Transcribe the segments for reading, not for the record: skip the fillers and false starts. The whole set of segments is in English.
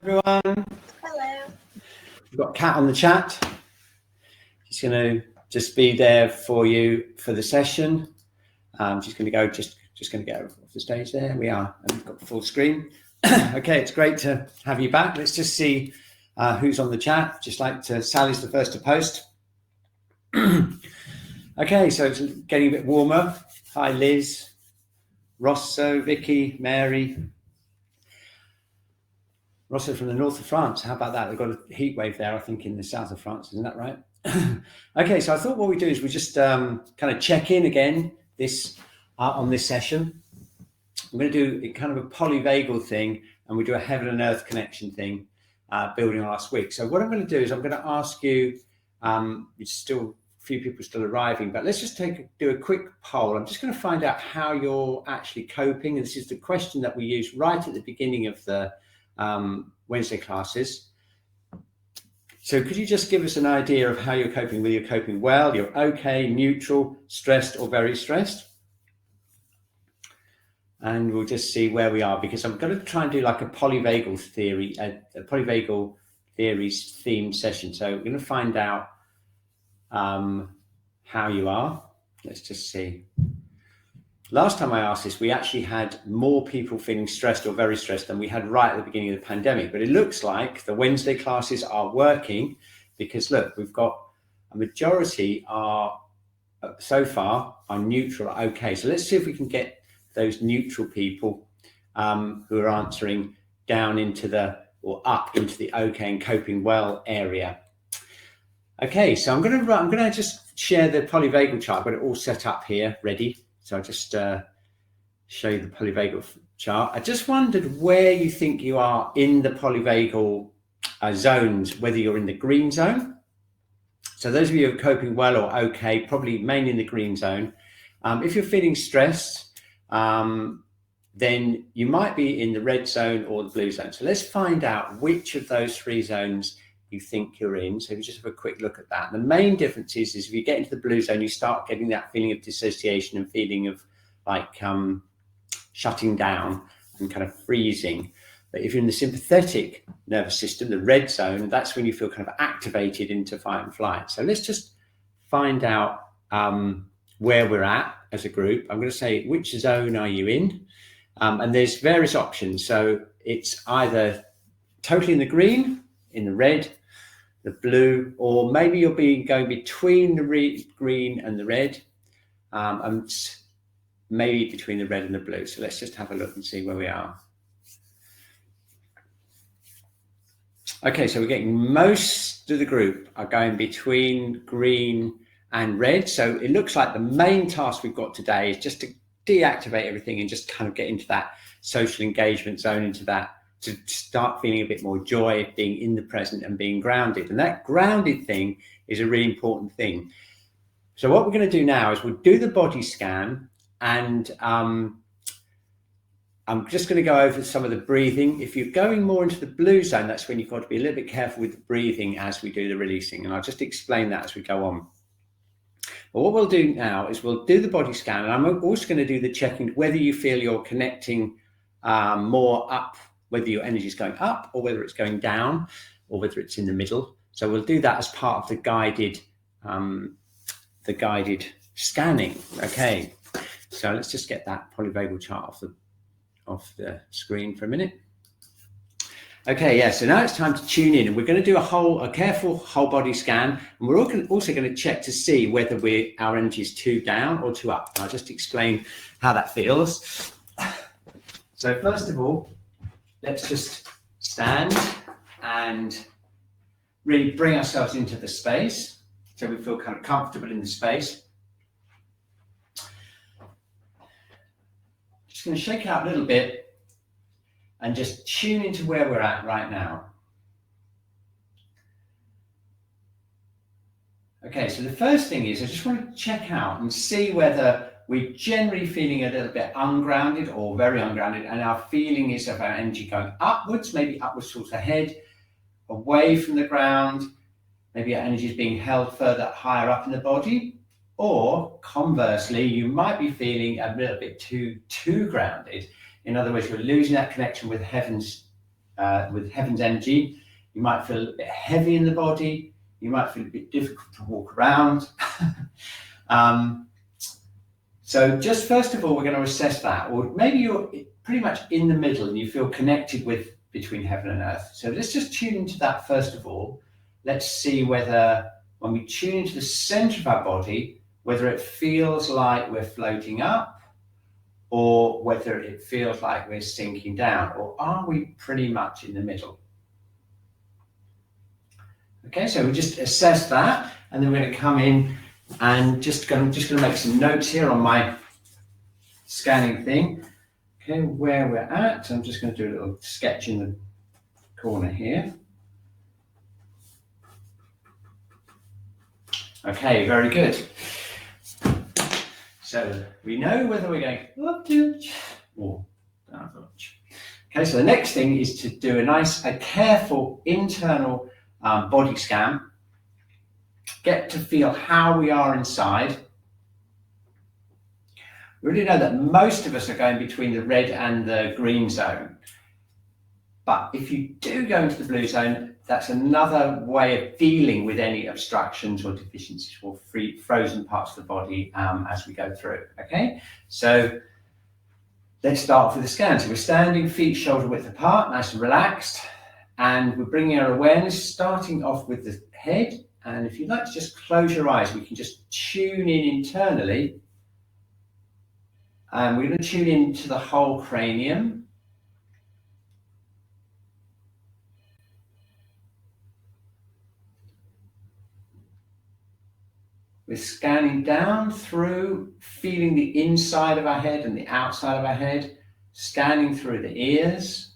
Everyone. Hello. We've got Kat on the chat. She's going to just be there for you for the session. She's going to go just going to get off the stage there. We are, and we've got the full screen. Okay, it's great to have you back. Let's just see who's on the chat. Just like to, Sally's the first to post. Okay, so it's getting a bit warmer. Hi, Liz, Rosso, Vicky, Mary. Rosso from the north of France. How about that? They've got a heat wave there, I think, in the south of France. Isn't that right? Okay, so I thought what we do is we just kind of check in again on this session. I'm going to do kind of a polyvagal thing, and we do a heaven and earth connection thing, building on last week. So what I'm going to do is I'm going to ask you, it's still a few people still arriving, but let's just do a quick poll. I'm just going to find out how you're actually coping. And this is the question that we use right at the beginning of the Wednesday classes. So could you just give us an idea of how you're coping? Whether you're coping well, you're okay, neutral, stressed, or very stressed? And we'll just see where we are, because I'm going to try and do like a polyvagal theory, a polyvagal theories themed session. So we're going to find out how you are. Let's just see. Last time I asked this, we actually had more people feeling stressed or very stressed than we had right at the beginning of the pandemic. But it looks like the Wednesday classes are working, because look, we've got a majority are so far are neutral, okay. So let's see if we can get those neutral people who are answering down into the, or up into the okay and coping well area. Okay, so I'm going to just share the polyvagal chart. I've got it all set up here, ready. So I'll just show you the polyvagal chart. I just wondered where you think you are in the polyvagal zones, whether you're in the green zone. So those of you who are coping well or okay, probably mainly in the green zone. If you're feeling stressed, then you might be in the red zone or the blue zone. So let's find out which of those three zones you think you're in. So if you just have a quick look at that. The main difference is if you get into the blue zone, you start getting that feeling of dissociation and feeling of like shutting down and kind of freezing. But if you're in the sympathetic nervous system, the red zone, that's when you feel kind of activated into fight and flight. So let's just find out where we're at as a group. I'm going to say, which zone are you in? And there's various options. So it's either totally in the green, in the red, the blue, or maybe you'll be going between the green and the red, and maybe between the red and the blue. So let's just have a look and see where we are. Okay, so we're getting most of the group are going between green and red. So it looks like the main task we've got today is just to deactivate everything and just kind of get into that social engagement zone, into that, to start feeling a bit more joy, being in the present and being grounded. And that grounded thing is a really important thing. So what we're going to do now is we'll do the body scan, and I'm just going to go over some of the breathing. If you're going more into the blue zone, that's when you've got to be a little bit careful with the breathing as we do the releasing. And I'll just explain that as we go on. But what we'll do now is we'll do the body scan, and I'm also going to do the checking whether you feel you're connecting more up, whether your energy is going up or whether it's going down or whether it's in the middle. So we'll do that as part of the guided scanning. Okay, so let's just get that polyvagal chart off the screen for a minute. Okay, yeah, so now it's time to tune in, and we're going to do a careful whole body scan, and we're also going to check to see whether our energy is too down or too up. And I'll just explain how that feels. So first of all, let's just stand and really bring ourselves into the space so we feel kind of comfortable in the space. Just going to shake out a little bit and just tune into where we're at right now. Okay, so the first thing is I just want to check out and see whether we're generally feeling a little bit ungrounded or very ungrounded, and our feeling is of our energy going upwards, maybe upwards towards the head, away from the ground, maybe our energy is being held further higher up in the body, or conversely, you might be feeling a little bit too grounded. In other words, you're losing that connection with heavens with heaven's energy. You might feel a bit heavy in the body. You might feel a bit difficult to walk around. So just first of all, we're going to assess that, or maybe you're pretty much in the middle and you feel connected with between heaven and earth. So let's just tune into that first of all. Let's see whether when we tune into the center of our body, whether it feels like we're floating up or whether it feels like we're sinking down, or are we pretty much in the middle? Okay, so we just assess that, and then we're going to come in and just going to make some notes here on my scanning thing. Okay, where we're at. I'm just going to do a little sketch in the corner here. Okay, very good. So we know whether we're going up to or down to lunch. Okay, so the next thing is to do a careful internal body scan. Get to feel how we are inside. We already know that most of us are going between the red and the green zone. But if you do go into the blue zone, that's another way of dealing with any obstructions or deficiencies or frozen parts of the body as we go through. Okay, so let's start off with the scan. So we're standing, feet shoulder width apart, nice and relaxed. And we're bringing our awareness, starting off with the head. And if you'd like to just close your eyes, we can just tune in internally. And we're going to tune into the whole cranium. We're scanning down through, feeling the inside of our head and the outside of our head, scanning through the ears,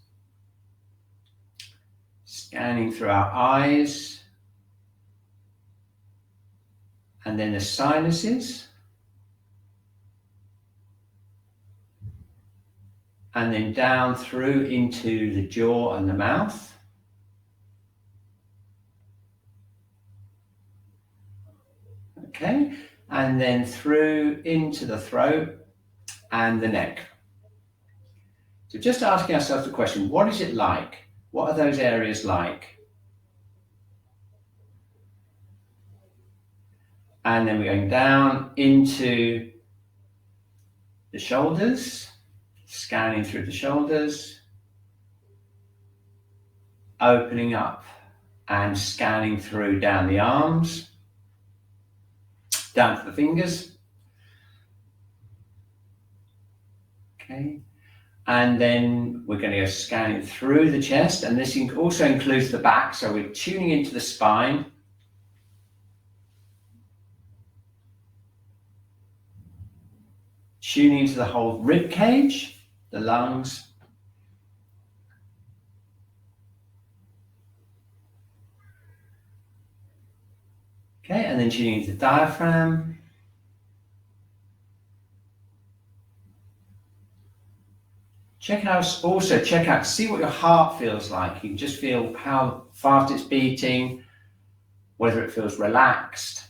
scanning through our eyes, and then the sinuses, and then down through into the jaw and the mouth. Okay, and then through into the throat and the neck. So just asking ourselves the question, what is it like? What are those areas like? And then we're going down into the shoulders, scanning through the shoulders, opening up and scanning through down the arms, down to the fingers. Okay, and then we're going to go scanning through the chest, and this also includes the back, so we're tuning into the spine. Tuning into the whole rib cage, the lungs. Okay, and then tuning into the diaphragm. Check out, see what your heart feels like. You can just feel how fast it's beating, whether it feels relaxed.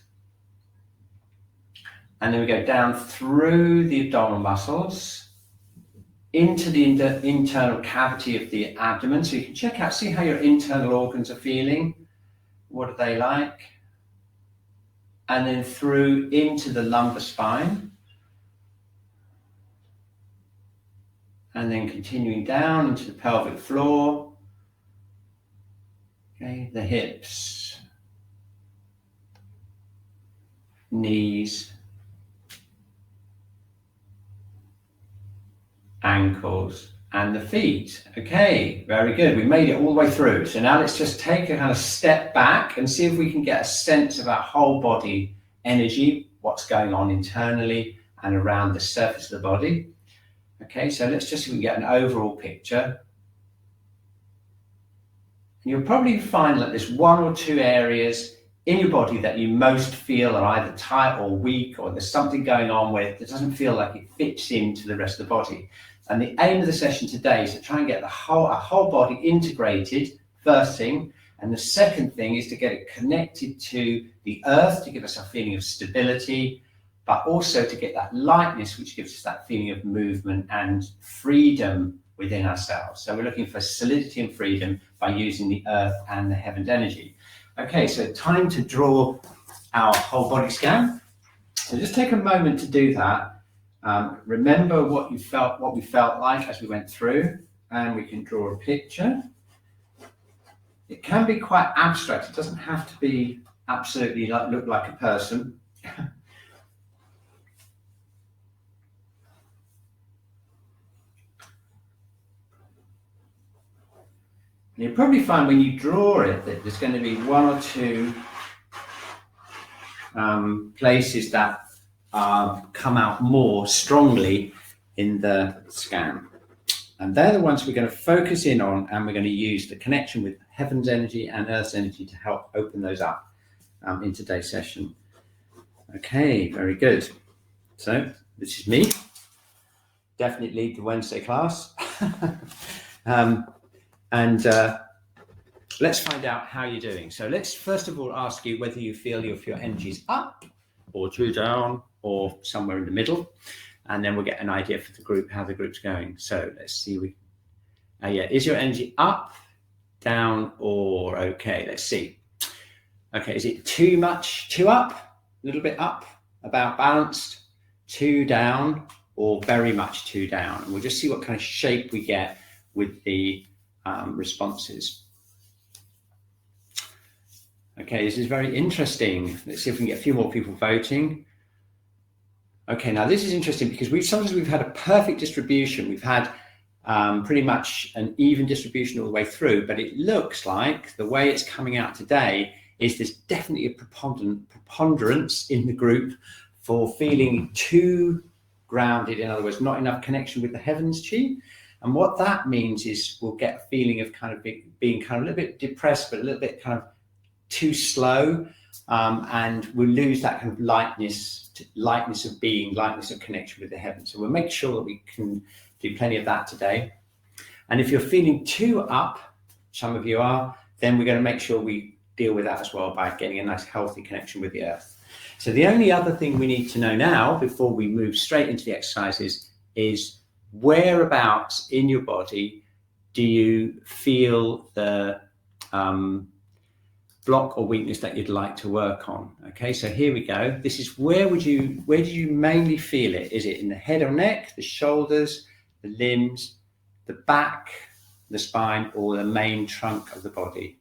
And then we go down through the abdominal muscles into the internal cavity of the abdomen. So you can check out, see how your internal organs are feeling. What are they like? And then through into the lumbar spine. And then continuing down into the pelvic floor. Okay, the hips, knees, ankles, and the feet. Okay, very good. We made it all the way through. So now let's just take a kind of step back and see if we can get a sense of our whole body energy, what's going on internally and around the surface of the body. Okay, so let's just see if we can get an overall picture. And you'll probably find that there's one or two areas in your body that you most feel are either tight or weak, or there's something going on where it doesn't feel like it fits into the rest of the body. And the aim of the session today is to try and get our whole body integrated, first thing. And the second thing is to get it connected to the earth to give us a feeling of stability, but also to get that lightness, which gives us that feeling of movement and freedom within ourselves. So we're looking for solidity and freedom by using the earth and the heaven's energy. Okay, so time to draw our whole body scan. So just take a moment to do that. Remember what we felt like as we went through, and we can draw a picture. It can be quite abstract. It doesn't have to be absolutely look like a person. You'll probably find when you draw it that there's going to be one or two places that come out more strongly in the scan. And they're the ones we're going to focus in on, and we're going to use the connection with heaven's energy and earth's energy to help open those up in today's session. Okay, very good. So this is me. Definitely lead the Wednesday class. Let's find out how you're doing. So let's first of all ask you whether you feel if your energy's up or too down or somewhere in the middle. And then we'll get an idea for the group, how the group's going. So let's see. Is your energy up, down, or okay? Let's see. Okay, is it too much, too up, a little bit up, about balanced, too down, or very much too down? And we'll just see what kind of shape we get with the responses. Okay, this is very interesting. Let's see if we can get a few more people voting. Okay, now this is interesting because sometimes we've had a perfect distribution. We've had pretty much an even distribution all the way through, but it looks like the way it's coming out today is there's definitely a preponderance in the group for feeling too grounded. In other words, not enough connection with the heavens chi. And what that means is we'll get a feeling of kind of being kind of a little bit depressed, but a little bit kind of too slow. And we'll lose that kind of lightness of being, lightness of connection with the heavens. So we'll make sure that we can do plenty of that today. And if you're feeling too up, some of you are, then we're going to make sure we deal with that as well by getting a nice healthy connection with the earth. So the only other thing we need to know now before we move straight into the exercises is whereabouts in your body do you feel the block or weakness that you'd like to work on? Okay, so here we go. This is where do you mainly feel it? Is it in the head or neck, the shoulders, the limbs, the back, the spine, or the main trunk of the body?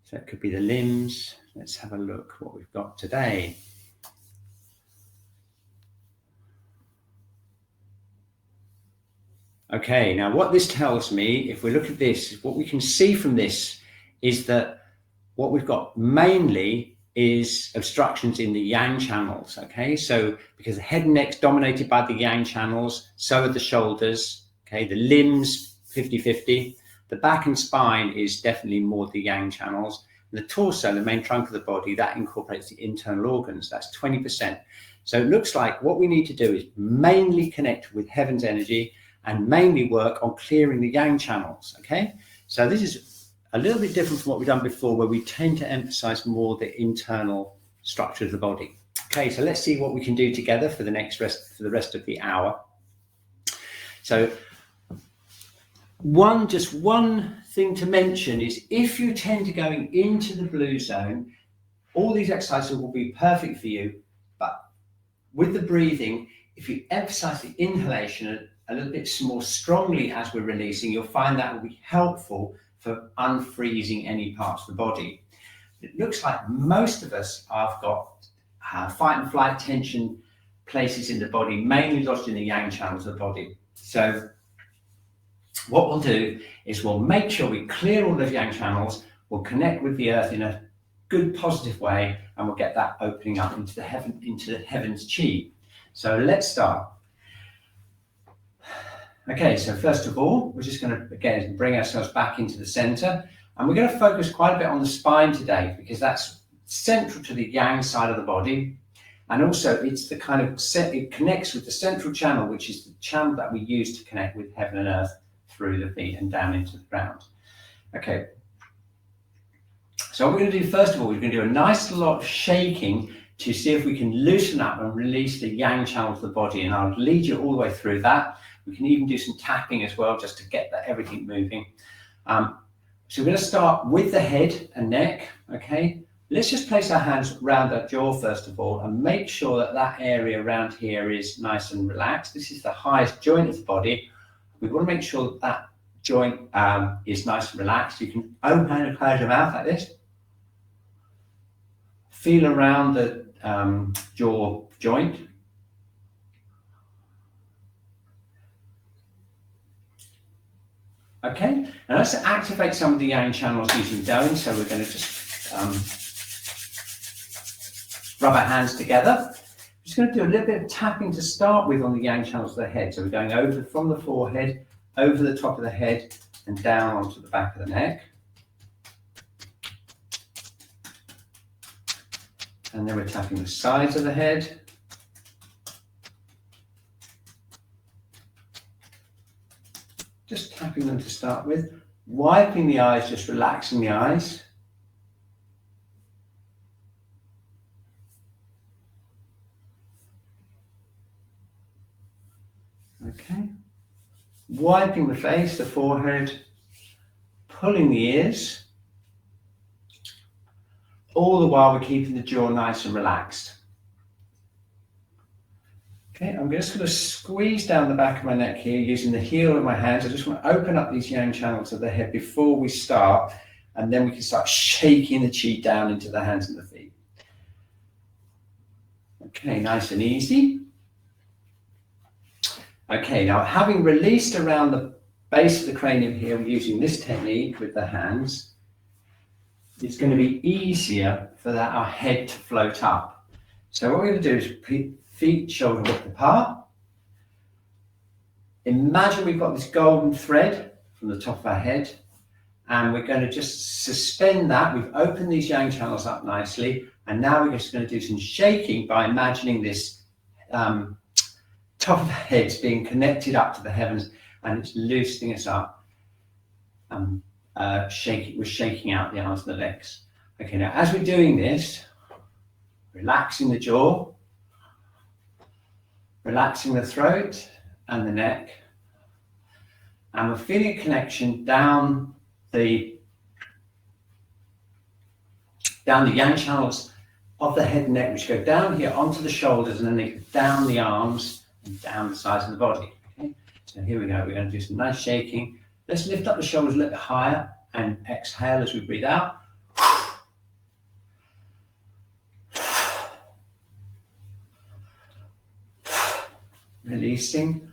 So it could be the limbs. Let's have a look what we've got today. Okay, now what this tells me, if we look at this, what we can see from this is that what we've got mainly is obstructions in the yang channels. Okay, so because the head and neck's dominated by the yang channels, so are the shoulders. Okay, the limbs 50-50. The back and spine is definitely more the yang channels. And the torso, the main trunk of the body, that incorporates the internal organs. That's 20%. So it looks like what we need to do is mainly connect with heaven's energy and mainly work on clearing the yang channels. Okay, so this is a little bit different from what we've done before, where we tend to emphasize more the internal structure of the body. Okay, so let's see what we can do together for the rest of the hour. So one thing to mention is if you tend to going into the blue zone, all these exercises will be perfect for you, but with the breathing, if you emphasize the inhalation a little bit more strongly as we're releasing, you'll find that will be helpful for unfreezing any parts of the body. It looks like most of us have got fight and flight tension places in the body, mainly lodged in the yang channels of the body. So what we'll do is we'll make sure we clear all those yang channels, we'll connect with the earth in a good positive way, and we'll get that opening up into the heavens chi. So let's start. Okay, so first of all, we're just going to, again, bring ourselves back into the center. And we're going to focus quite a bit on the spine today, because that's central to the yang side of the body. And also it's the kind of, it connects with the central channel, which is the channel that we use to connect with heaven and earth through the feet and down into the ground. Okay. So what we're going to do, first of all, we're going to do a nice lot of shaking to see if we can loosen up and release the yang channel of the body. And I'll lead you all the way through that. We can even do some tapping as well, just to get everything moving. So we're going to start with the head and neck, okay? Let's just place our hands around that jaw first of all, and make sure that that area around here is nice and relaxed. This is the highest joint of the body. We want to make sure that that joint is nice and relaxed. You can open and close your mouth like this. Feel around the jaw joint. Okay, now let's activate some of the yang channels using Doing. So we're going to just rub our hands together. I'm just going to do a little bit of tapping to start with on the yang channels of the head. So we're going over from the forehead, over the top of the head, and down onto the back of the neck. And then we're tapping the sides of the head. Just tapping them to start with. Wiping the eyes, just relaxing the eyes. Okay. Wiping the face, the forehead, pulling the ears. All the while we're keeping the jaw nice and relaxed. Okay, I'm just going to squeeze down the back of my neck here using the heel of my hands. I just want to open up these yang channels of the head before we start, and then we can start shaking the chi down into the hands and the feet. Okay, nice and easy. Okay, now having released around the base of the cranium here, we're using this technique with the hands. It's going to be easier for our head to float up. So what we're going to do is feet shoulder width apart. Imagine we've got this golden thread from the top of our head, and we're going to just suspend that. We've opened these yang channels up nicely, and now we're just going to do some shaking by imagining this top of the head being connected up to the heavens, and it's loosening us up. We're shaking out the arms and the legs. Okay, now as we're doing this, relaxing the jaw, relaxing the throat and the neck, and we're feeling a connection down the yang channels of the head and neck, which go down here onto the shoulders, and then they go down the arms and down the sides of the body. Okay, so here we go. We're going to do some nice shaking. Let's lift up the shoulders a little bit higher and exhale as we breathe out. Releasing.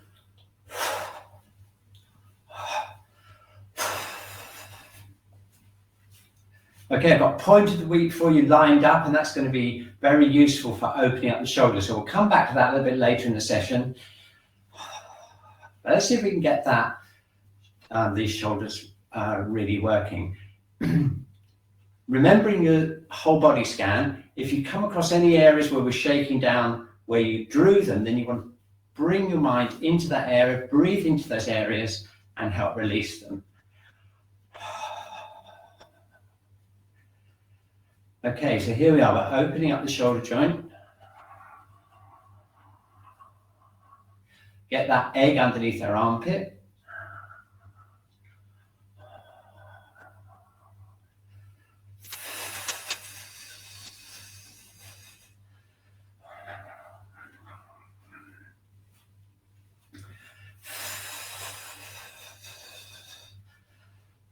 Okay, I've got point of the week for you lined up, and that's going to be very useful for opening up the shoulders. So we'll come back to that a little bit later in the session. But let's see if we can get that these shoulders really working. Remembering your whole body scan, if you come across any areas where we're shaking down where you drew them, then you want to bring your mind into that area, breathe into those areas, and help release them. Okay, so here we are. We're opening up the shoulder joint. Get that egg underneath our armpit.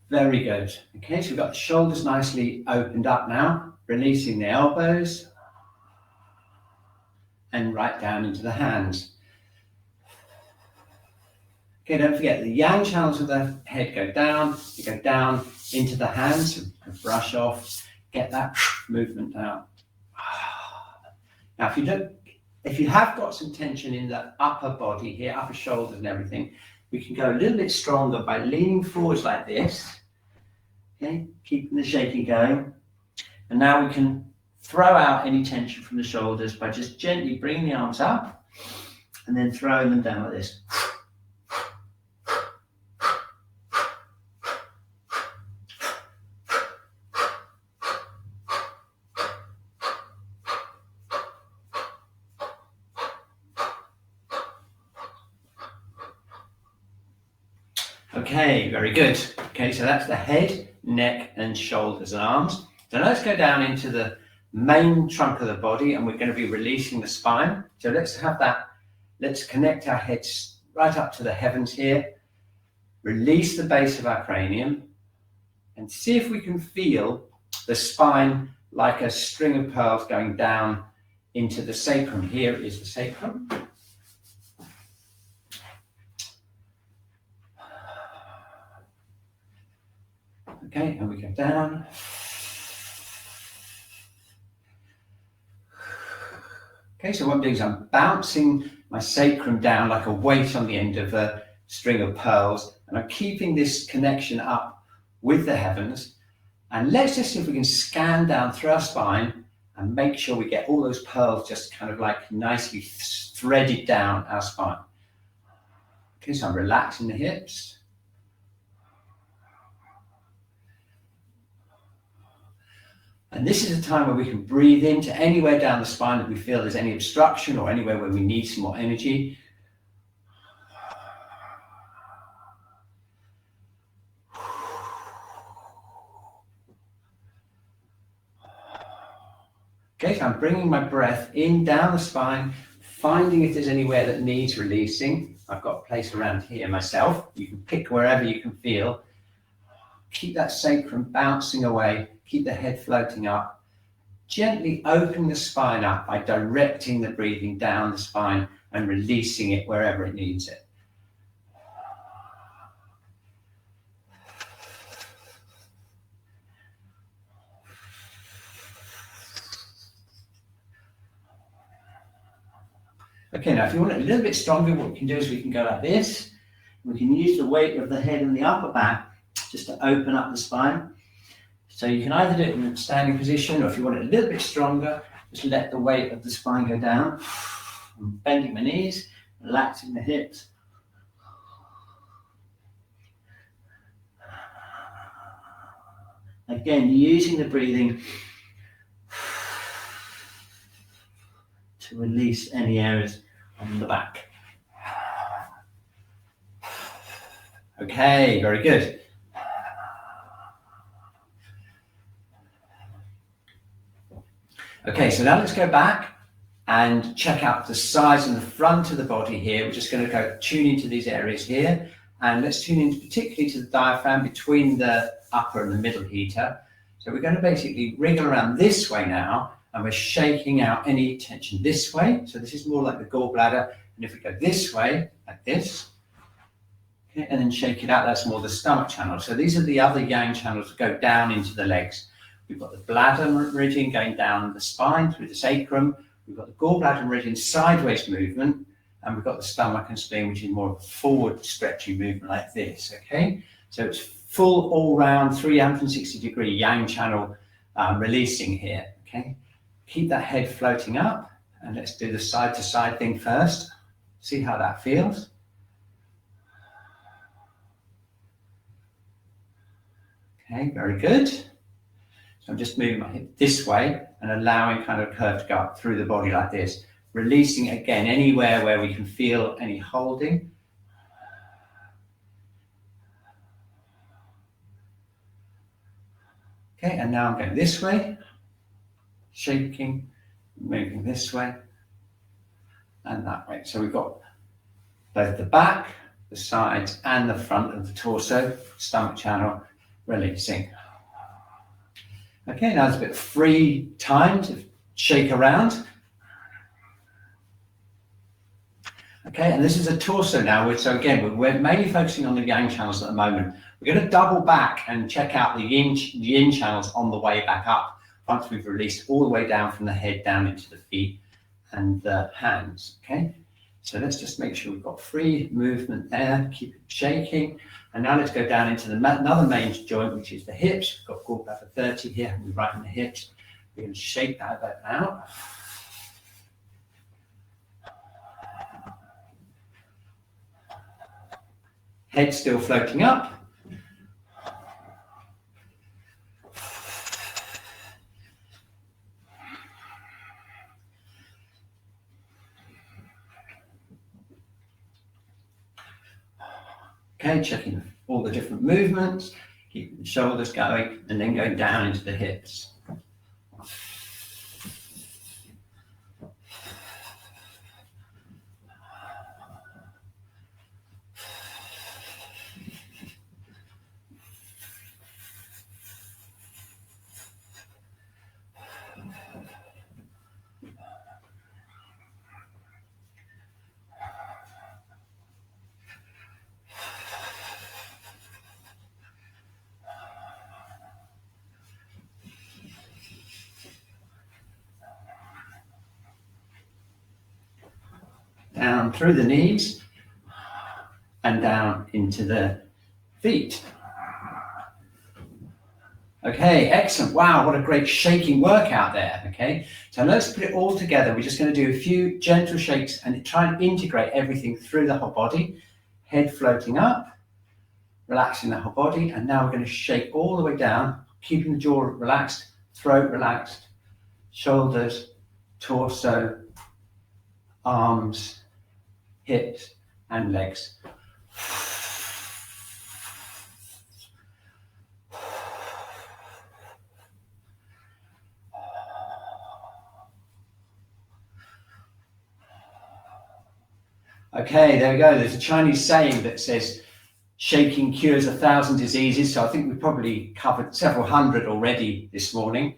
Very good. Okay, so we've got the shoulders nicely opened up now, releasing the elbows and right down into the hands. Okay, don't forget the yang channels of the head go down, you go down into the hands, and brush off, get that movement down. Now, if you have got some tension in the upper body here, upper shoulders and everything, we can go a little bit stronger by leaning forwards like this. Okay, keeping the shaking going. And now we can throw out any tension from the shoulders by just gently bringing the arms up and then throwing them down like this. Okay, very good. Okay, so that's the head, neck, and shoulders and arms. So let's go down into the main trunk of the body, and we're going to be releasing the spine. So let's have that. Let's connect our heads right up to the heavens here. Release the base of our cranium and see if we can feel the spine like a string of pearls going down into the sacrum. Here is the sacrum. Okay, and we go down. Okay, so what I'm doing is I'm bouncing my sacrum down like a weight on the end of a string of pearls, and I'm keeping this connection up with the heavens. And let's just see if we can scan down through our spine and make sure we get all those pearls just kind of like nicely threaded down our spine. Okay, so I'm relaxing the hips. And this is a time where we can breathe into anywhere down the spine that we feel there's any obstruction or anywhere where we need some more energy. Okay, so I'm bringing my breath in down the spine, finding if there's anywhere that needs releasing. I've got a place around here myself. You can pick wherever you can feel. Keep that sacrum bouncing away. Keep the head floating up. Gently open the spine up by directing the breathing down the spine and releasing it wherever it needs it. Okay, now if you want it a little bit stronger, what we can do is we can go like this. We can use the weight of the head and the upper back just to open up the spine. So you can either do it in a standing position, or if you want it a little bit stronger, just let the weight of the spine go down. I'm bending my knees, relaxing the hips. Again, using the breathing to release any areas on the back. Okay, very good. Okay, so now let's go back and check out the sides and the front of the body here. We're just going to go tune into these areas here, and let's tune in particularly to the diaphragm between the upper and the middle heater. So we're going to basically wriggle around this way now, and we're shaking out any tension this way. So this is more like the gallbladder, and if we go this way, like this, okay, and then shake it out, that's more the stomach channel. So these are the other yang channels that go down into the legs. We've got the bladder meridian going down the spine through the sacrum. We've got the gallbladder meridian sideways movement, and we've got the stomach and spleen, which is more of a forward stretching movement like this, okay? So it's full all-round 360-degree yang channel releasing here, okay? Keep that head floating up, and let's do the side-to-side thing first. See how that feels. Okay, very good. So I'm just moving my hip this way and allowing kind of curve to go up through the body like this. Releasing again anywhere where we can feel any holding. Okay, and now I'm going this way, shaking, moving this way and that way. So we've got both the back, the sides and the front of the torso, stomach channel, releasing. Okay, now there's a bit of free time to shake around. Okay, and this is a torso now. So again, we're mainly focusing on the yang channels at the moment. We're going to double back and check out the yin channels on the way back up, once we've released all the way down from the head down into the feet and the hands. Okay, so let's just make sure we've got free movement there. Keep it shaking. And now let's go down into another main joint, which is the hips. We've got gallbladder 30 here, we're right in the hips. We're going to shake that out. Head still floating up. Okay, checking all the different movements, keep the shoulders going, and then going down into the hips. Down through the knees and down into the feet. Okay, excellent. Wow, what a great shaking workout there. Okay, so let's put it all together. We're just going to do a few gentle shakes and try and integrate everything through the whole body. Head floating up, relaxing the whole body. And now we're going to shake all the way down, keeping the jaw relaxed, throat relaxed, shoulders, torso, arms, hips, and legs. Okay, there we go. There's a Chinese saying that says, shaking cures 1,000 diseases. So I think we've probably covered several hundred already this morning.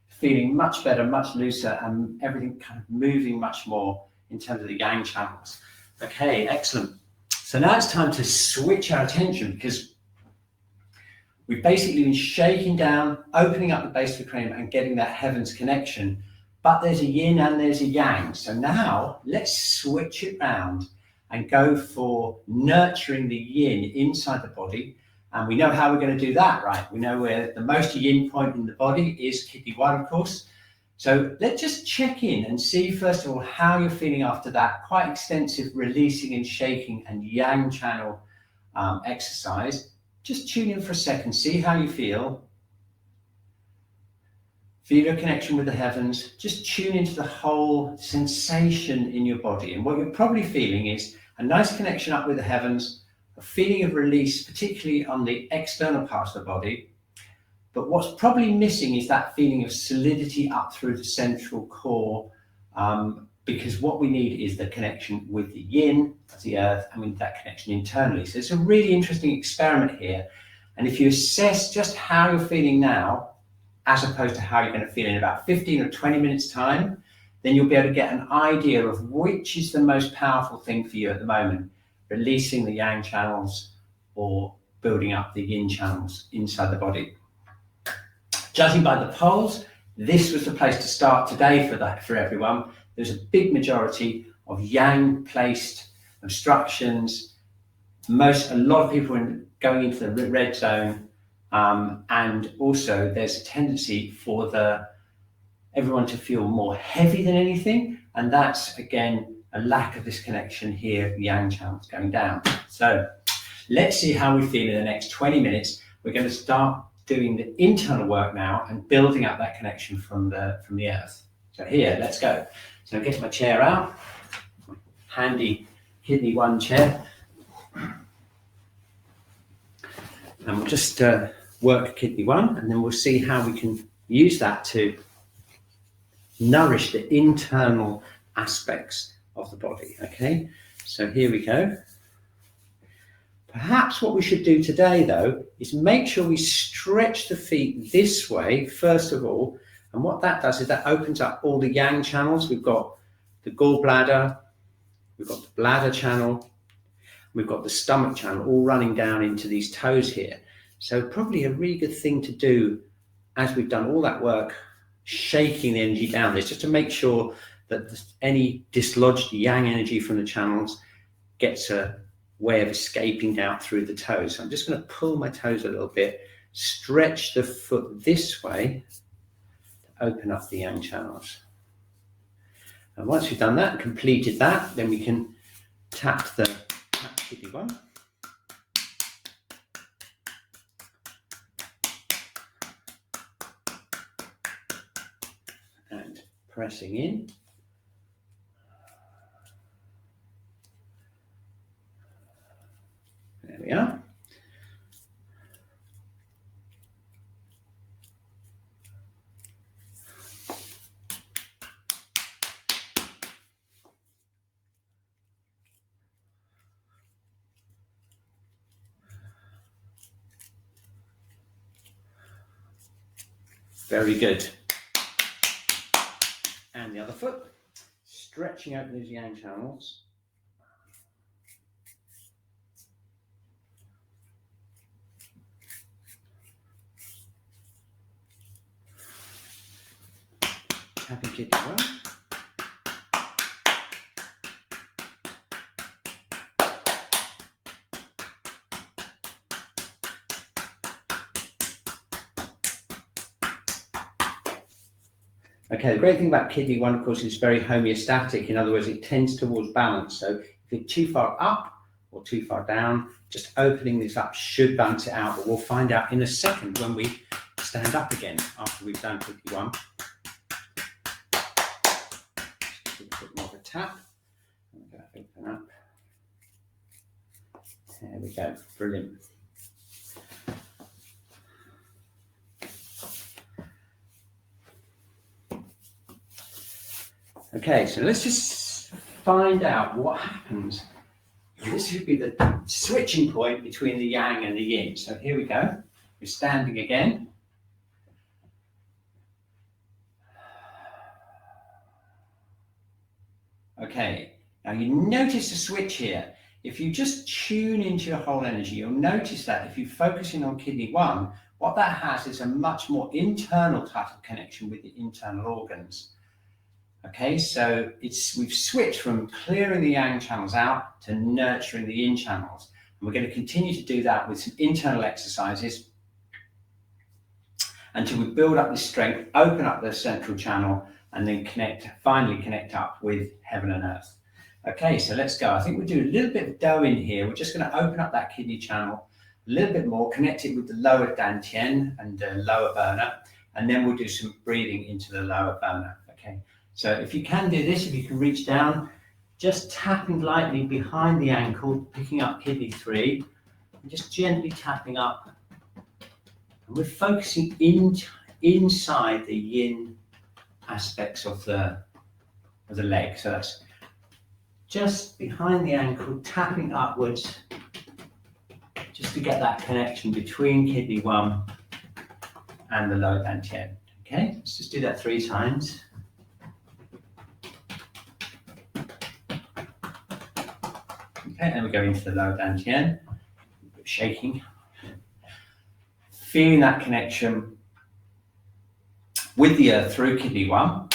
Feeling much better, much looser, and everything kind of moving much more in terms of the yang channels. Okay, excellent. So now it's time to switch our attention, because we've basically been shaking down, opening up the base of the cranium and getting that heavens connection. But there's a yin and there's a yang. So now let's switch it round and go for nurturing the yin inside the body. And we know how we're going to do that, right? We know where the most yin point in the body is kidney 1, of course. So let's just check in and see, first of all, how you're feeling after that quite extensive releasing and shaking and yang channel exercise. Just tune in for a second, see how you feel. Feel your connection with the heavens. Just tune into the whole sensation in your body. And what you're probably feeling is a nice connection up with the heavens, a feeling of release, particularly on the external parts of the body. But what's probably missing is that feeling of solidity up through the central core, because what we need is the connection with the yin, the earth, and with that connection internally. So it's a really interesting experiment here. And if you assess just how you're feeling now, as opposed to how you're going to feel in about 15 or 20 minutes time, then you'll be able to get an idea of which is the most powerful thing for you at the moment, releasing the yang channels or building up the yin channels inside the body. Judging by the polls, this was the place to start today for everyone. There's a big majority of yang placed obstructions. A lot of people are going into the red zone. And also there's a tendency for everyone to feel more heavy than anything. And that's, again, a lack of this connection here, the yang channels going down. So let's see how we feel in the next 20 minutes. We're going to start doing the internal work now and building up that connection from the earth. So here, let's go. So I'm getting my chair out, handy kidney 1 chair. And we'll just work kidney 1, and then we'll see how we can use that to nourish the internal aspects of the body. Okay, so here we go. Perhaps what we should do today, though, is make sure we stretch the feet this way, first of all. And what that does is that opens up all the yang channels. We've got the gallbladder, we've got the bladder channel, we've got the stomach channel all running down into these toes here. So probably a really good thing to do as we've done all that work, shaking the energy down, is just to make sure that any dislodged yang energy from the channels gets a way of escaping down through the toes. So I'm just going to pull my toes a little bit, stretch the foot this way to open up the yang channels. And once we've done that and completed that, then we can tap kidney 1. And pressing in. There we are. Very good. And the other foot, stretching open those yang channels. Happy kidney one. Okay, the great thing about kidney one, of course, is very homeostatic. In other words, it tends towards balance. So if you're too far up or too far down, just opening this up should balance it out. But we'll find out in a second when we stand up again after we've done kidney one. Just a bit more of a tap. Open up. There we go. Brilliant. Okay, so let's just find out what happens. This should be the switching point between the yang and the yin. So here we go. We're standing again. Okay, now you notice the switch here. If you just tune into your whole energy, you'll notice that if you're focusing on kidney one, what that has is a much more internal type of connection with the internal organs. Okay, so we've switched from clearing the yang channels out to nurturing the yin channels. And we're going to continue to do that with some internal exercises until we build up this strength, open up the central channel, and then finally connect up with heaven and earth. Okay, so let's go. I think we'll do a little bit of do in here. We're just going to open up that kidney channel a little bit more, connect it with the lower dantian and the lower burner, and then we'll do some breathing into the lower burner. Okay. So if you can do this, if you can reach down, just tapping lightly behind the ankle, picking up kidney 3, and just gently tapping up. And we're focusing inside the yin aspects of the leg. So that's just behind the ankle, tapping upwards, just to get that connection between kidney 1 and the lower dantian. Okay, let's just do that 3 times. Okay, then we go into the lower dantian, shaking, feeling that connection with the earth through kidney 1,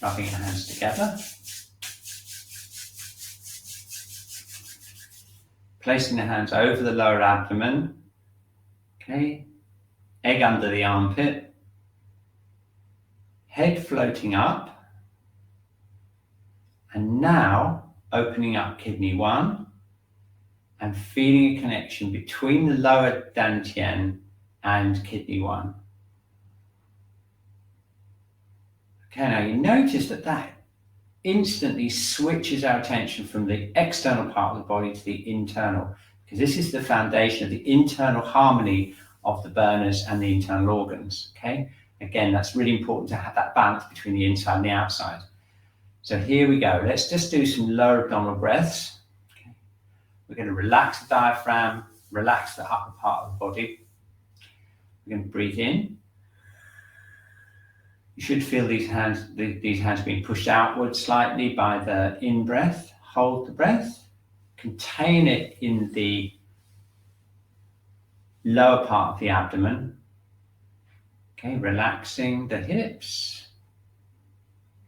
rubbing your hands together, placing the hands over the lower abdomen, okay, egg under the armpit, head floating up, and now opening up kidney 1, and feeling a connection between the lower dantian and kidney 1. Okay, now you notice that instantly switches our attention from the external part of the body to the internal, because this is the foundation of the internal harmony of the burners and the internal organs. Okay, again, that's really important to have that balance between the inside and the outside. So here we go. Let's just do some lower abdominal breaths. We're going to relax the diaphragm, relax the upper part of the body. We're going to breathe in. You should feel these hands being pushed outward slightly by the in-breath. Hold the breath. Contain it in the lower part of the abdomen. Okay, relaxing the hips.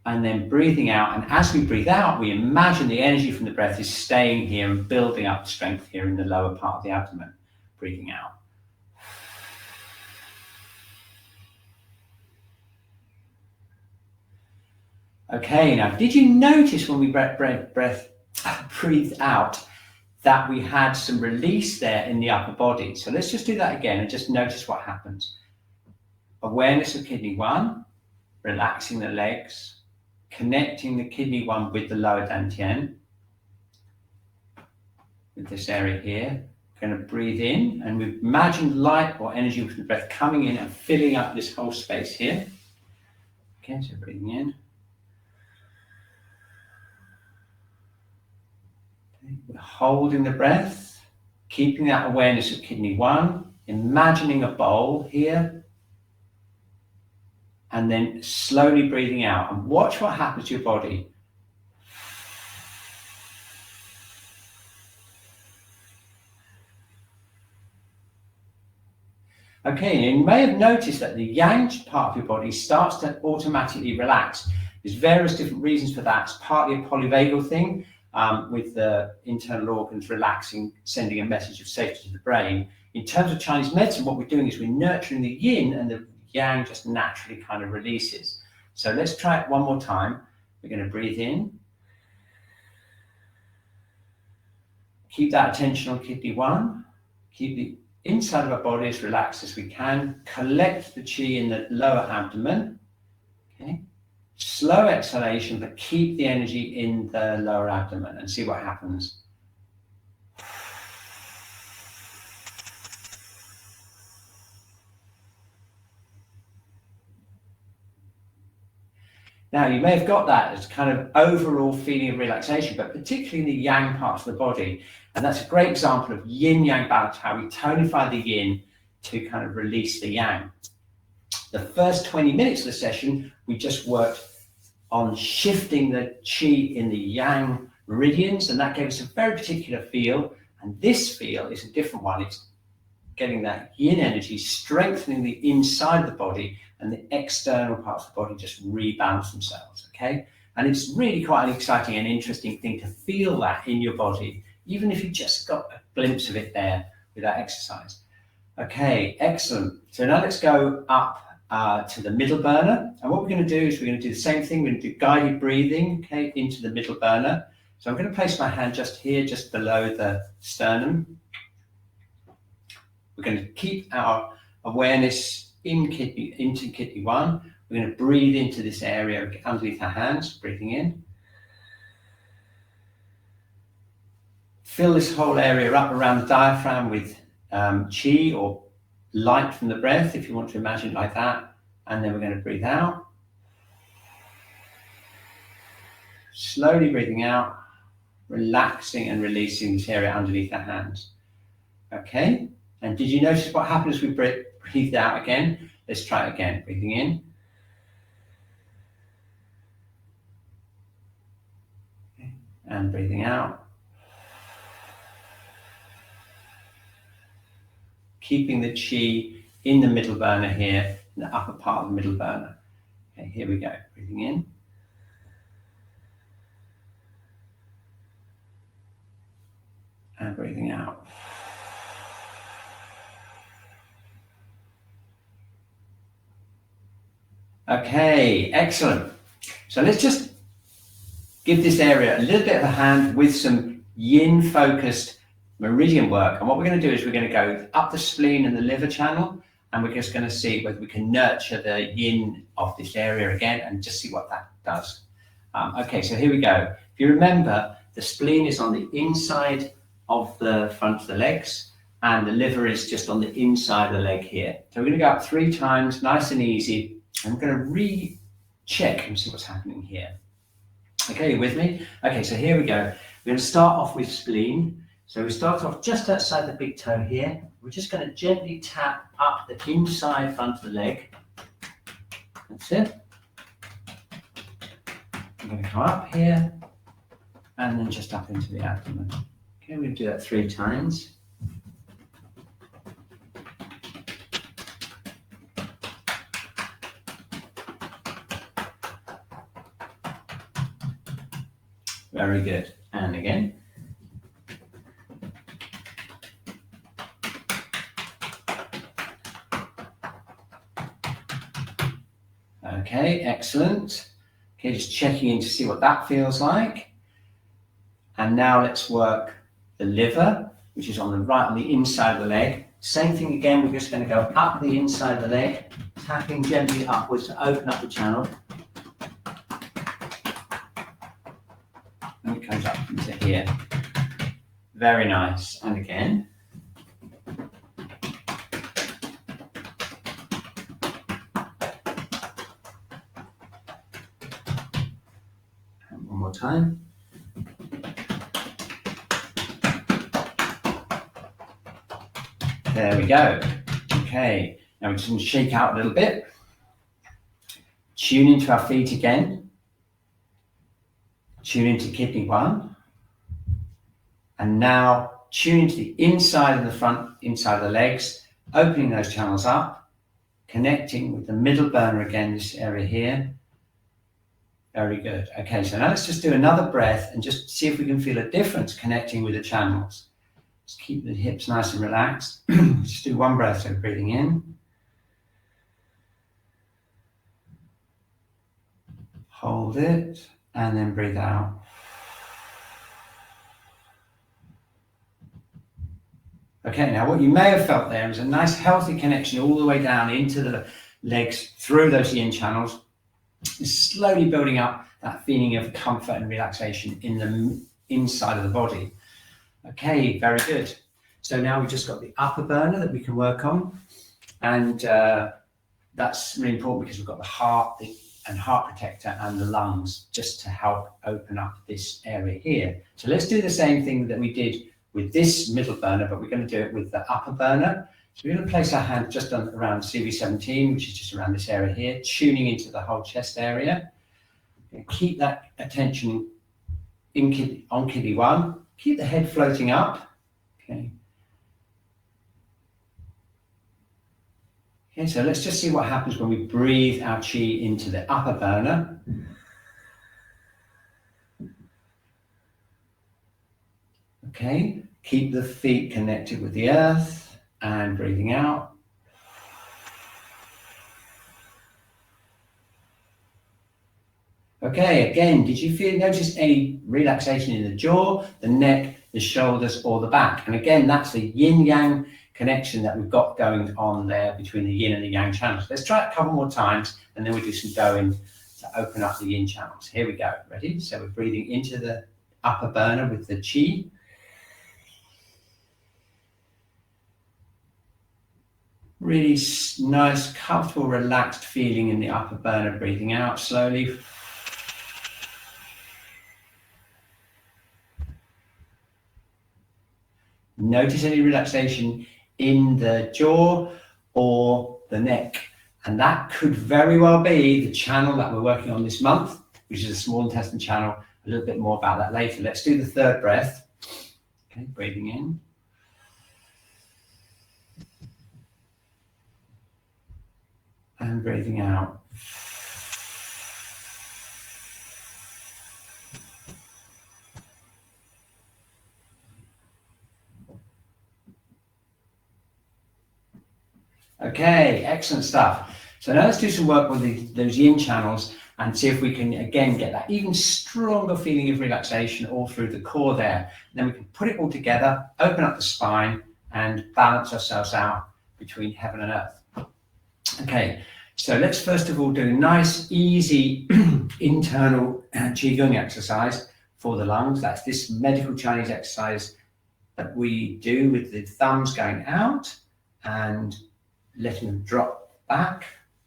And then breathing out. And as we breathe out, we imagine the energy from the breath is staying here and building up strength here in the lower part of the abdomen. Breathing out. Okay, now did you notice when we breathed out that we had some release there in the upper body? So let's just do that again and just notice what happens. Awareness of kidney 1, relaxing the legs, connecting the kidney 1 with the lower dantian, with this area here. We're going to breathe in, and we imagine light or energy from the breath coming in and filling up this whole space here. Okay, so breathing in. Okay, we're holding the breath, keeping that awareness of kidney 1, imagining a bowl here. and then slowly breathing out. And watch what happens to your body. Okay, and you may have noticed that the yang part of your body starts to automatically relax. There's various different reasons for that. It's partly a polyvagal thing, with the internal organs relaxing, sending a message of safety to the brain. In terms of Chinese medicine, what we're doing is we're nurturing the yin, and the yang just naturally kind of releases. So let's try it one more time. We're going to breathe in. Keep that attention on kidney 1. Keep the inside of our body as relaxed as we can. Collect the qi in the lower abdomen. Okay. Slow exhalation, but keep the energy in the lower abdomen and see what happens. Now, you may have got that as kind of overall feeling of relaxation, but particularly in the yang parts of the body. And that's a great example of yin-yang balance, how we tonify the yin to kind of release the yang. The first 20 minutes of the session, we just worked on shifting the qi in the yang meridians, and that gave us a very particular feel. And this feel is a different one. It's getting that yin energy, strengthening the inside of the body, and the external parts of the body just rebalance themselves, okay? And it's really quite an exciting and interesting thing to feel that in your body, even if you just got a glimpse of it there with that exercise. Okay, excellent. So now let's go up to the middle burner. And what we're going to do is we're going to do the same thing. We're going to do guided breathing, okay, into the middle burner. So I'm going to place my hand just here, just below the sternum. We're going to keep our awareness into kidney 1. We're going to breathe into this area underneath our hands, breathing in. Fill this whole area up around the diaphragm with qi or light from the breath, if you want to imagine it like that. And then we're going to breathe out. Slowly breathing out, relaxing and releasing this area underneath our hands. Okay, and did you notice what happened as we breathed out again? Let's try it again. Breathing in. Okay. And breathing out. Keeping the qi in the middle burner here, in the upper part of the middle burner. Okay, here we go. Breathing in. And breathing out. Okay, excellent. So let's just give this area a little bit of a hand with some yin-focused meridian work. And what we're going to do is we're going to go up the spleen and the liver channel, and we're just going to see whether we can nurture the yin of this area again and just see what that does. Okay, so here we go. If you remember, the spleen is on the inside of the front of the legs, and the liver is just on the inside of the leg here. So we're going to go up 3 times, nice and easy. I'm going to re-check and see what's happening here. Okay, you with me? Okay, so here we go. We're going to start off with spleen. So we start off just outside the big toe here. We're just going to gently tap up the inside front of the leg. That's it. I'm going to come up here and then just up into the abdomen. Okay, we're going to do that 3 times. Very good. And again. Okay, excellent. Okay, just checking in to see what that feels like. And now let's work the liver, which is on the right, on the inside of the leg. Same thing again, we're just going to go up the inside of the leg, tapping gently upwards to open up the channel. And it comes up into here. Very nice. And again. And one more time. There we go. Okay, now we're just going to shake out a little bit. Tune into our feet again. Tune into kidney 1. And now tune into the inside of the front, inside of the legs, opening those channels up, connecting with the middle burner again, this area here. Very good. Okay, so now let's just do another breath and just see if we can feel a difference connecting with the channels. Just keep the hips nice and relaxed. Just do one breath, so breathing in. Hold it, and then breathe out. Okay, now what you may have felt there is a nice healthy connection all the way down into the legs through those yin channels. It's slowly building up that feeling of comfort and relaxation in the inside of the body. Okay, very good. So now we've just got the upper burner that we can work on. And that's really important because we've got the heart and heart protector and the lungs just to help open up this area here. So let's do the same thing that we did with this middle burner, but we're going to do it with the upper burner. So we're going to place our hand just around CV17, which is just around this area here, tuning into the whole chest area. And keep that attention on kidney 1. Keep the head floating up. Okay. Okay, so let's just see what happens when we breathe our Qi into the upper burner. Okay, keep the feet connected with the earth and breathing out. Okay, again, did you notice any relaxation in the jaw, the neck, the shoulders, or the back? And again, that's the yin-yang connection that we've got going on there between the yin and the yang channels. Let's try it a couple more times, and then we'll do some going to open up the yin channels. Here we go. Ready? So we're breathing into the upper burner with the Qi. Really nice, comfortable, relaxed feeling in the upper burner, breathing out slowly. Notice any relaxation in the jaw or the neck. And that could very well be the channel that we're working on this month, which is a small intestine channel. A little bit more about that later. Let's do the third breath. Okay, breathing in. And breathing out. Okay, excellent stuff. So now let's do some work with those yin channels and see if we can again get that even stronger feeling of relaxation all through the core there. And then we can put it all together, open up the spine and balance ourselves out between heaven and earth. Okay, so let's first of all do a nice, easy internal Qi Gong exercise for the lungs. That's this medical Chinese exercise that we do with the thumbs going out and letting them drop back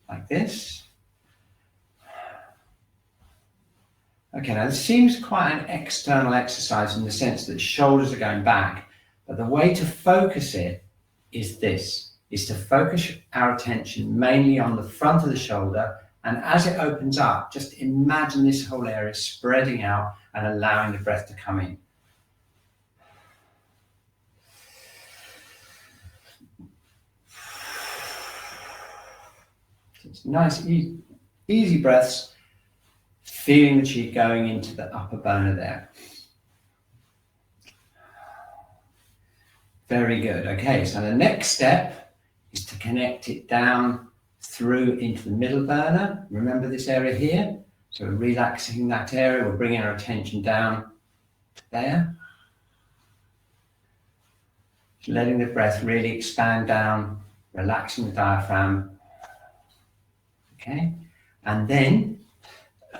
like this. Okay, now this seems quite an external exercise in the sense that the shoulders are going back, but the way to focus it is this, is to focus our attention mainly on the front of the shoulder, and as it opens up, just imagine this whole area spreading out and allowing the breath to come in. It's nice, easy breaths, feeling the Qi going into the upper burner there. Very good. Okay, so the next step is to connect it down through into the middle burner. Remember this area here? So we're relaxing that area. We're bringing our attention down there. Letting the breath really expand down, relaxing the diaphragm. Okay, and then the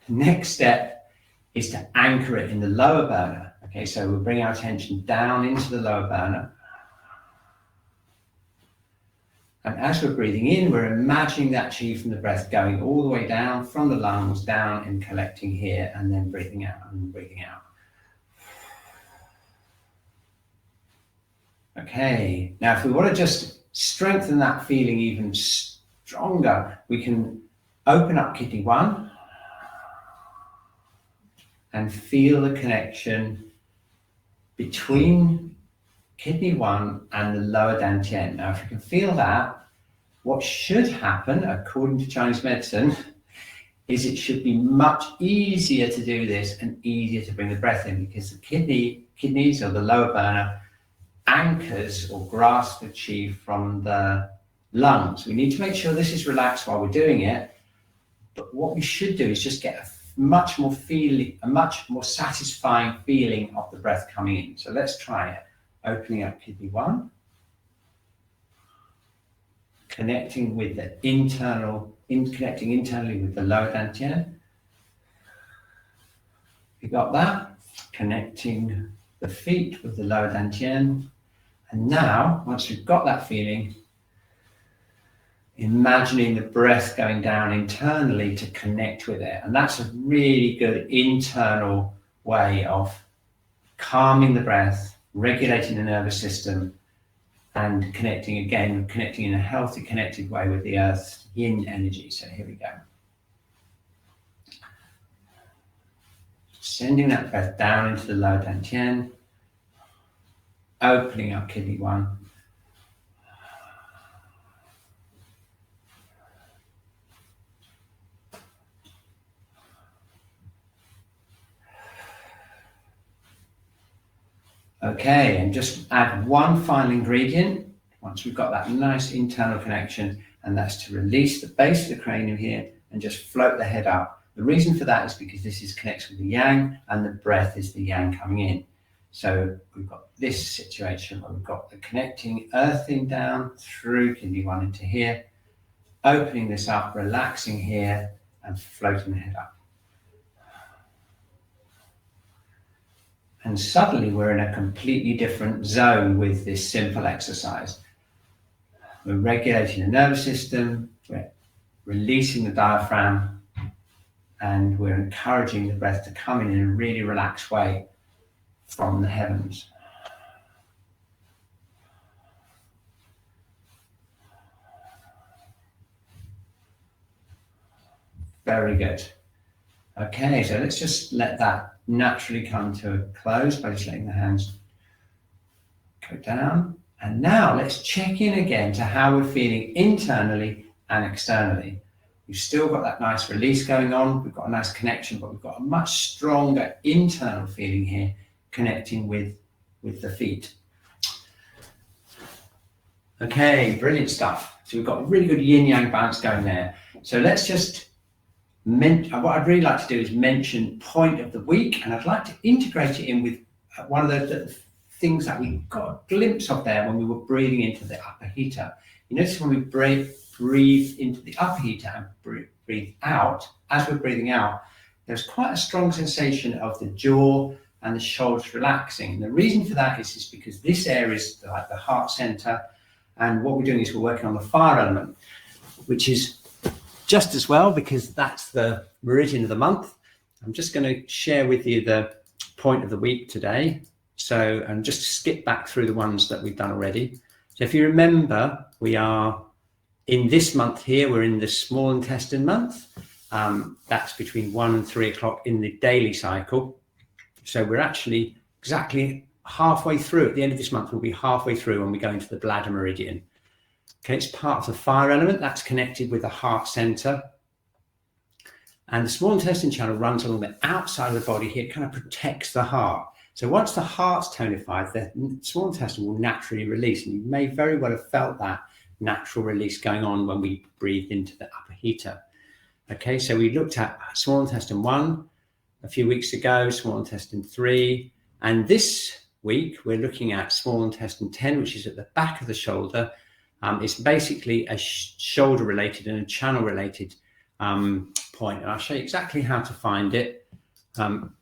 next step is to anchor it in the lower burner. Okay, so we'll bring our attention down into the lower burner. And as we're breathing in, we're imagining that Qi from the breath going all the way down from the lungs, down and collecting here, and then breathing out and breathing out. Okay, now if we want to just strengthen that feeling even stronger, we can Open up kidney 1 and feel the connection between kidney 1 and the lower dantian. Now, if you can feel that, what should happen, according to Chinese medicine, is it should be much easier to do this and easier to bring the breath in, because the kidneys or the lower burner anchors or grasps the qi from the lungs. We need to make sure this is relaxed while we're doing it, but what we should do is just get a much more satisfying feeling of the breath coming in. So let's try it. Opening up kidney 1, connecting with the connecting internally with the lower dantian. You got that? Connecting the feet with the lower dantian. And now, once we've got that feeling, imagining the breath going down internally to connect with it. And that's a really good internal way of calming the breath, regulating the nervous system, and connecting in a healthy, connected way with the earth's yin energy. So here we go. Sending that breath down into the lower dantian, opening up kidney 1. Okay, and just add one final ingredient once we've got that nice internal connection, and that's to release the base of the cranium here and just float the head up. The reason for that is because this is connected with the yang, and the breath is the yang coming in. So we've got this situation where we've got the connecting earthing down through kidney 1 into here, opening this up, relaxing here, and floating the head up. And suddenly we're in a completely different zone with this simple exercise. We're regulating the nervous system, we're releasing the diaphragm, and we're encouraging the breath to come in a really relaxed way from the heavens. Very good. Okay, so let's just let that naturally come to a close by just letting the hands go down. And now let's check in again to how we're feeling internally and externally. We've still got that nice release going on. We've got a nice connection, but we've got a much stronger internal feeling here, connecting with the feet. Okay, brilliant stuff. So we've got a really good yin-yang balance going there. So let's just what I'd really like to do is mention point of the week, and I'd like to integrate it in with one of the things that we got a glimpse of there when we were breathing into the upper heater. You notice when we breathe into the upper heater and breathe out, as we're breathing out, there's quite a strong sensation of the jaw and the shoulders relaxing. And the reason for that is because this area is like the heart center, and what we're doing is we're working on the fire element, which is just as well, because that's the meridian of the month. I'm just going to share with you the point of the week today. So, and just skip back through the ones that we've done already. So if you remember, we are in this month here, we're in the small intestine month. That's between 1 and 3 o'clock in the daily cycle. So we're actually exactly halfway through. At the end of this month, we'll be halfway through when we go into the Bladder Meridian. Okay, it's part of the fire element that's connected with the heart center. And the small intestine channel runs along the outside of the body here. It kind of protects the heart. So once the heart's tonified, the small intestine will naturally release. And you may very well have felt that natural release going on when we breathed into the upper heater. Okay, so we looked at small intestine 1 a few weeks ago, small intestine 3. And this week, we're looking at small intestine 10, which is at the back of the shoulder. It's basically a shoulder-related and a channel-related point. And I'll show you exactly how to find it.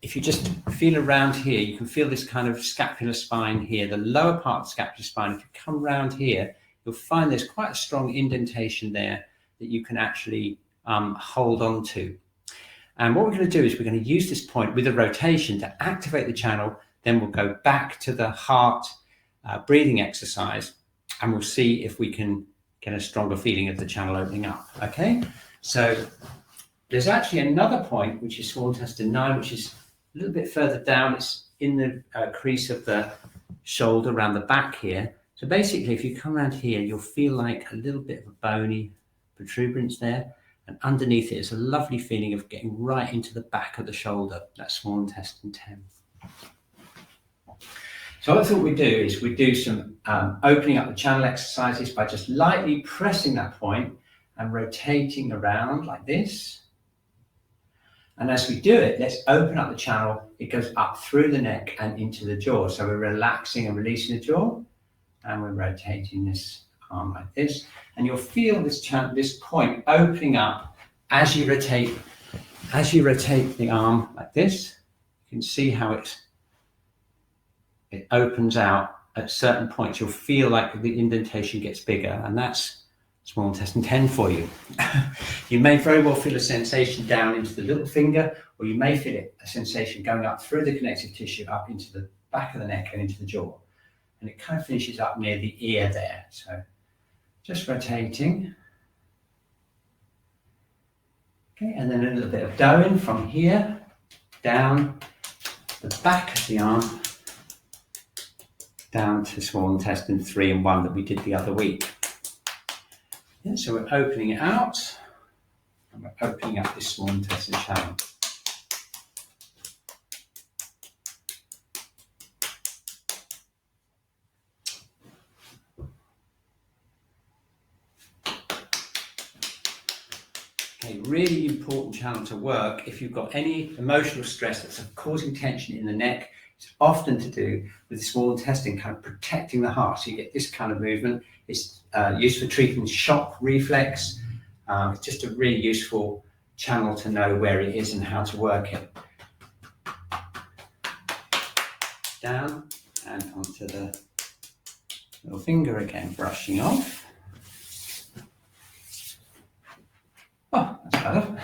If you just feel around here, you can feel this kind of scapular spine here, the lower part of the scapular spine. If you come around here, you'll find there's quite a strong indentation there that you can actually hold on to. And what we're going to do is we're going to use this point with a rotation to activate the channel. Then we'll go back to the heart breathing exercise, and we'll see if we can get a stronger feeling of the channel opening up. Okay, So there's actually another point, which is small intestine 9, which is a little bit further down. It's in the crease of the shoulder around the back here. So basically, if you come around here, you'll feel like a little bit of a bony protuberance there. And underneath it is a lovely feeling of getting right into the back of the shoulder. That's small intestine 10. So what I thought we'd do is we'd do some opening up the channel exercises by just lightly pressing that point and rotating around like this. And as we do it, let's open up the channel. It goes up through the neck and into the jaw. So we're relaxing and releasing the jaw, and we're rotating this arm like this. And you'll feel this point opening up as you rotate the arm like this. You can see how it opens out at certain points. You'll feel like the indentation gets bigger, and that's small intestine 10 for you. You may very well feel a sensation down into the little finger, or you may feel a sensation going up through the connective tissue up into the back of the neck and into the jaw. And it kind of finishes up near the ear there. So just rotating. Okay, and then a little bit of doing from here down the back of the arm down to small intestine 3 and 1 that we did the other week. Yeah, so we're opening it out, and we're opening up this small intestine channel. Okay, really important channel to work if you've got any emotional stress that's causing tension in the neck. It's often to do with the small intestine kind of protecting the heart. So you get this kind of movement. It's used for treating shock reflex. It's just a really useful channel to know where it is and how to work it. Down and onto the little finger again, brushing off. Oh, that's better.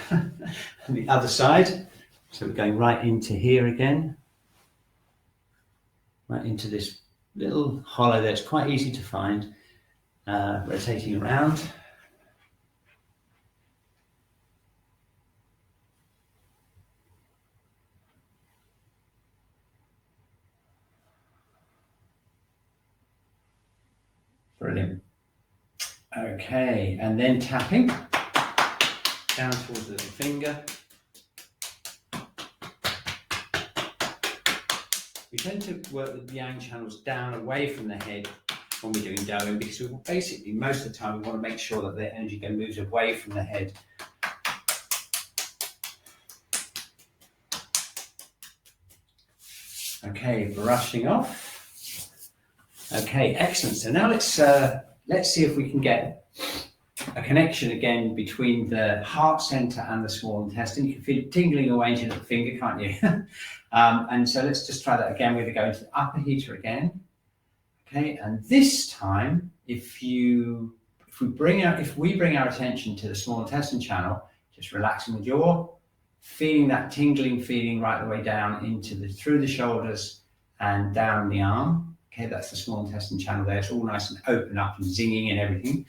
And the other side. So we're going right into here again. Right into this little hollow there. It's quite easy to find. Rotating around. Brilliant. Okay, and then tapping down towards the little finger. We tend to work with the yang channels down away from the head when we're doing doing, because we basically, most of the time, we want to make sure that the energy moves away from the head. Okay, brushing off. Okay, excellent. So now let's see if we can get a connection again between the heart center and the small intestine. You can feel it tingling away into your little finger, can't you? And so let's just try that again. We're going to go into the upper heater again. Okay, and this time, if we bring our attention to the small intestine channel, just relaxing the jaw, feeling that tingling feeling right the way down through the shoulders and down the arm. Okay, that's the small intestine channel there. It's all nice and open up and zinging and everything.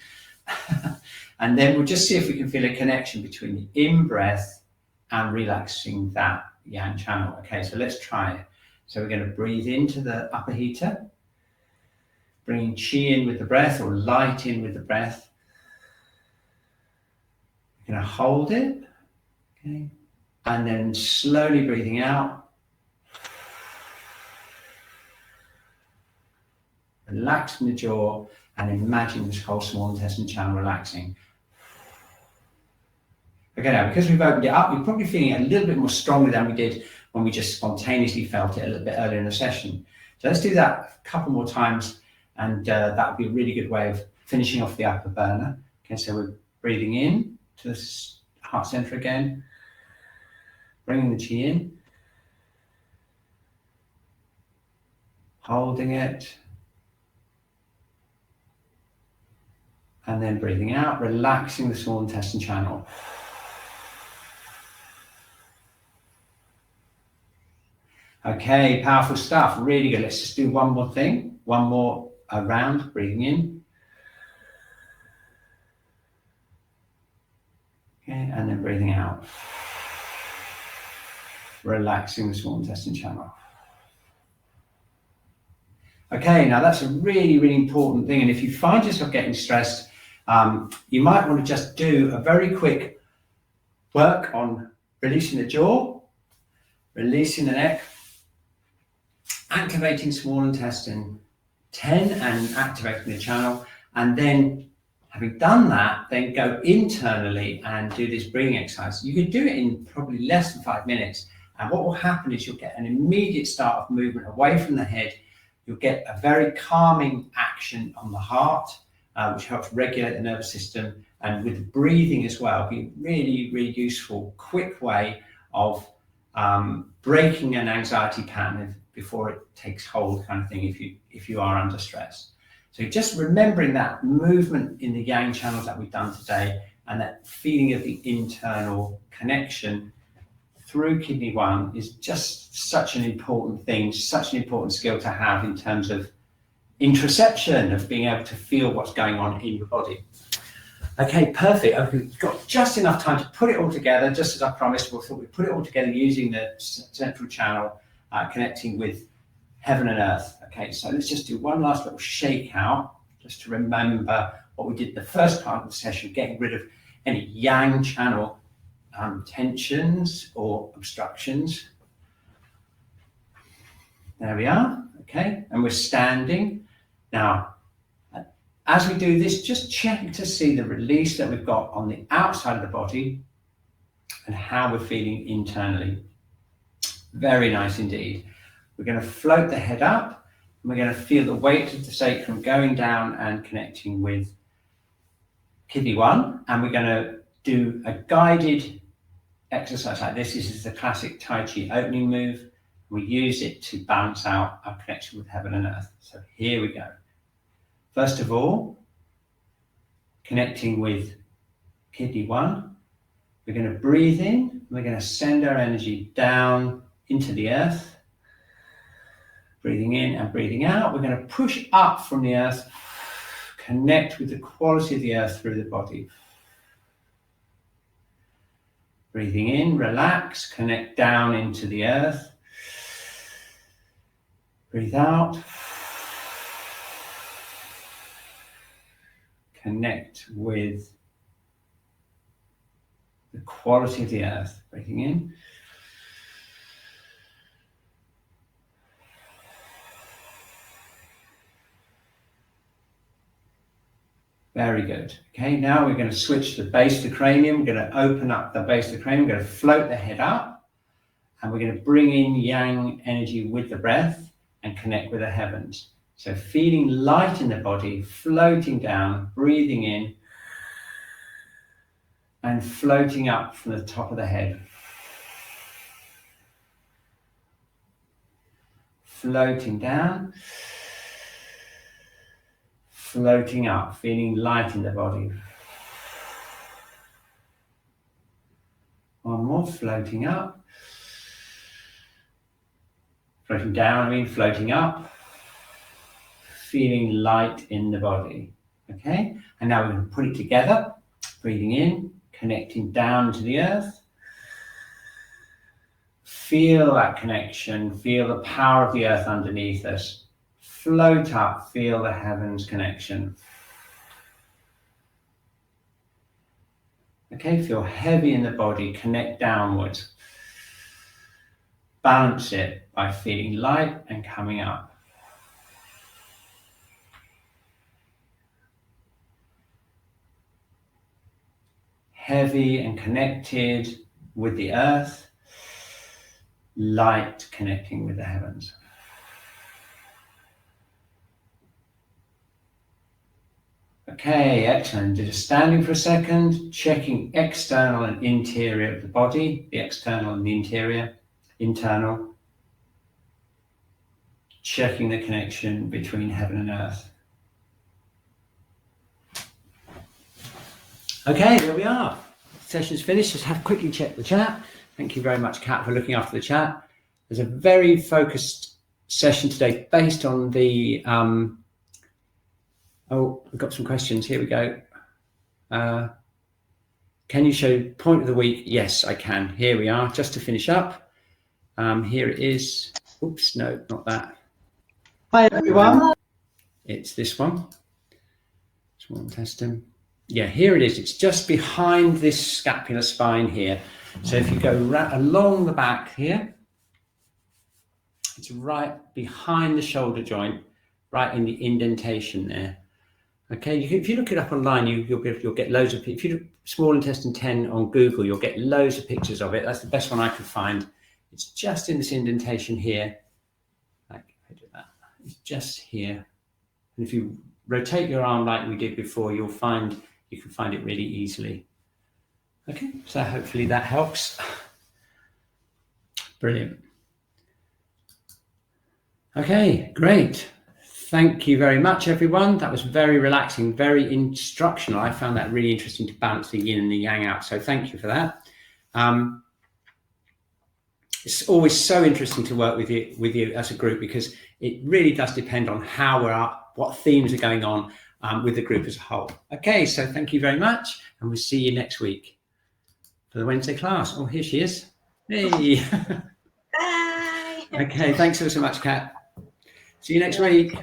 And then we'll just see if we can feel a connection between the in-breath and relaxing that yang channel. Okay, so let's try it. So we're going to breathe into the upper heater, bringing Qi in with the breath or light in with the breath. We're going to hold it, okay, and then slowly breathing out. Relaxing the jaw and imagine this whole small intestine channel relaxing. Okay, now because we've opened it up, you're probably feeling it a little bit more strongly than we did when we just spontaneously felt it a little bit earlier in the session. So let's do that a couple more times, and that would be a really good way of finishing off the upper burner. Okay, so we're breathing in to the heart center again, bringing the Qi in, holding it, and then breathing out, relaxing the small intestine channel. Okay, powerful stuff, really good. Let's just do one more thing, one more round, breathing in. Okay, Okay, and then breathing out. Relaxing the small intestine channel. Okay, now that's a really, really important thing. And if you find yourself getting stressed, you might want to just do a very quick work on releasing the jaw, releasing the neck, activating small intestine 10 and activating the channel. And then having done that, then go internally and do this breathing exercise. You can do it in probably less than 5 minutes. And what will happen is you'll get an immediate start of movement away from the head. You'll get a very calming action on the heart, which helps regulate the nervous system. And with breathing as well, be a really, really useful, quick way of breaking an anxiety pattern before it takes hold, kind of thing, if you are under stress. So just remembering that movement in the yang channels that we've done today, and that feeling of the internal connection through kidney 1 is just such an important thing, such an important skill to have in terms of interoception, of being able to feel what's going on in your body. Okay, perfect. Okay, we've got just enough time to put it all together, just as I promised. We thought we'd put it all together using the central channel, connecting with heaven and earth. Okay, so let's just do one last little shake out, just to remember what we did in the first part of the session, getting rid of any yang channel tensions or obstructions. There we are. Okay, and we're standing. Now, as we do this, just check to see the release that we've got on the outside of the body and how we're feeling internally. Very nice indeed. We're going to float the head up, and we're going to feel the weight of the sacrum going down and connecting with kidney 1. And we're going to do a guided exercise like this. This is the classic Tai Chi opening move. We use it to balance out our connection with heaven and earth. So here we go. First of all, connecting with kidney 1, we're going to breathe in. We're going to send our energy down into the earth. Breathing in and breathing out. We're going to push up from the earth, connect with the quality of the earth through the body. Breathing in, relax, connect down into the earth. Breathe out. Connect with the quality of the earth. Breathing in. Very good. Okay, now we're going to switch to the base of the cranium. We're going to open up the base of the cranium. We're going to float the head up, and we're going to bring in yang energy with the breath and connect with the heavens. So feeling light in the body, floating down, breathing in, and floating up from the top of the head. Floating down. Floating up, feeling light in the body. One more, floating up. Floating down, floating up. Feeling light in the body. Okay, and now we're going to put it together. Breathing in, connecting down to the earth. Feel that connection, feel the power of the earth underneath us. Float up, feel the heavens connection. Okay, feel heavy in the body, connect downwards. Balance it by feeling light and coming up. Heavy and connected with the earth, light connecting with the heavens. Okay, excellent. Just standing for a second, checking external and interior of the body, the external and the interior, internal. Checking the connection between heaven and earth. Okay, there we are. Session's finished. Just have quickly check the chat. Thank you very much, Kat, for looking after the chat. There's a very focused session today based on the oh, we've got some questions. Here we go. Can you show point of the week? Yes, I can. Here we are, just to finish up. Here it is. Oops, no, not that. Hi, everyone. It's this one. Small intestine. Yeah, here it is. It's just behind this scapular spine here. So if you go along the back here, it's right behind the shoulder joint, right in the indentation there. Okay, if you look it up online, you'll get loads of. If you look small intestine 10 on Google, you'll get loads of pictures of it. That's the best one I could find. It's just in this indentation here. Like I do that. It's just here. And if you rotate your arm like we did before, you can find it really easily. Okay, so hopefully that helps. Brilliant. Okay, great. Thank you very much, everyone. That was very relaxing, very instructional. I found that really interesting to balance the yin and the yang out. So thank you for that. It's always so interesting to work with you as a group, because it really does depend on how we're up, what themes are going on with the group as a whole. Okay, so thank you very much, and we'll see you next week for the Wednesday class. Oh, here she is. Hey. Bye. Okay, thanks so much, Kat. See you next week.